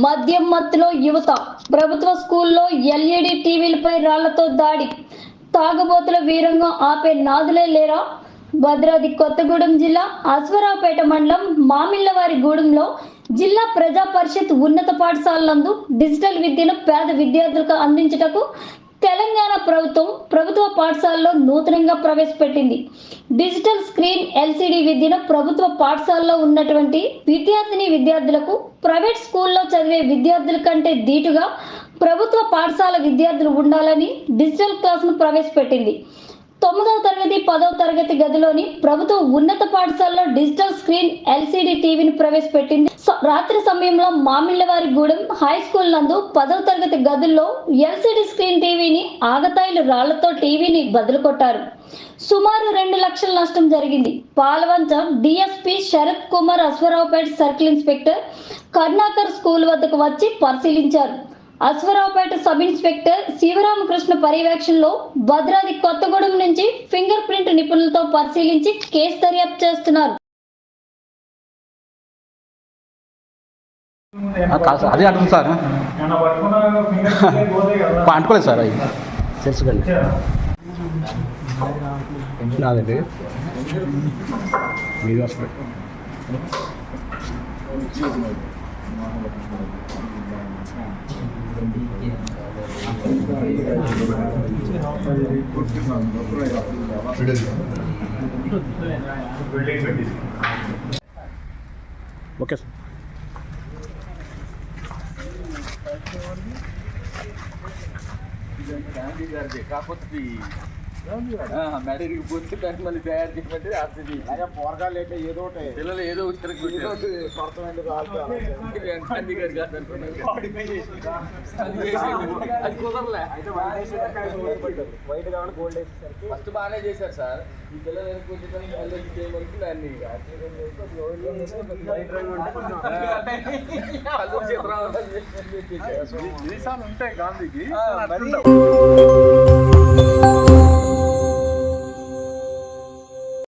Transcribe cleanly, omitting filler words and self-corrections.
మద్యం మత్తులో యువత ప్రభుత్వ స్కూల్లో ఎల్ఈడి టీవీలపై రాళ్లతో దాడి తాగుబోతుల వీరంగా ఆపే నాదులే లేరా భద్రాద్రి కొత్తగూడెం జిల్లా అశ్వారావుపేట మండలం మామిళ్లవారిగూడెంలో జిల్లా ప్రజా పరిషత్ ఉన్నత పాఠశాల నందు డిజిటల్ విద్యను పేద విద్యార్థులకు అందించుటకు తెలంగాణ ప్రభుత్వ పాఠశాలలో నూతనంగా ప్రవేశపెట్టింది. డిజిటల్ స్క్రీన్ ఎల్సిడి విద్యను ప్రభుత్వ పాఠశాలలో ఉన్నటువంటి విద్యార్థులకు ప్రైవేట్ స్కూల్లో చదివే విద్యార్థుల కంటే ధీటుగా ప్రభుత్వ పాఠశాల విద్యార్థులు ఉండాలని డిజిటల్ క్లాసును ప్రవేశపెట్టింది. 9వ తరగతి 10వ తరగతి గదిలోని ప్రభుత్వ ఉన్నత పాఠశాలలో డిజిటల్ స్క్రీన్ ఎల్సిడి టీవీని ప్రవేశపెట్టింది. రాత్రి సమయంలో మామిళ్లవారిగూడెం హై స్కూల్ నందు 10వ తరగతి గదుల్లో ఎల్సిడి స్క్రీన్ టీవీని ఆగతాయిలు రాళ్లతో టీవీని బదులుకొట్టారు. సుమారు 2 లక్షల నష్టం జరిగింది. Palvancha DSP Sarath Kumar Aswaraopeta circle inspector Karnakar school వద్దకు వచ్చి పరిశీలించారు. అశ్వారావుపేట సబ్ ఇన్స్పెక్టర్ శివరామకృష్ణ పర్యవేక్షణలో భద్రాద్రి కొత్తగూడెం నుంచి ఫింగర్ ప్రింట్ నిపుణులతో పరిశీలించి కేసు దర్యాప్తు చేస్తున్నారు. అదే అడుగుతుంది సార్ అంటుకోలేదు సార్ అవి తెలుసుకోండి నాదండి మీరు ఓకే సార్ కాకపోతే మ్యారేజ్ పోతే దానికి మళ్ళీ తయారు చేయమంటే అర్థది పోరగాలు లేక ఏదో పిల్లలు ఏదో గాంధీ గారు కాదు అది కుదరలే వైట్ కావాలి గోల్డ్ వేసేసరికి ఫస్ట్ బాగానే చేశారు సార్. ఈ పిల్లలు వరకు దాన్ని ఉంటాయి గాంధీకి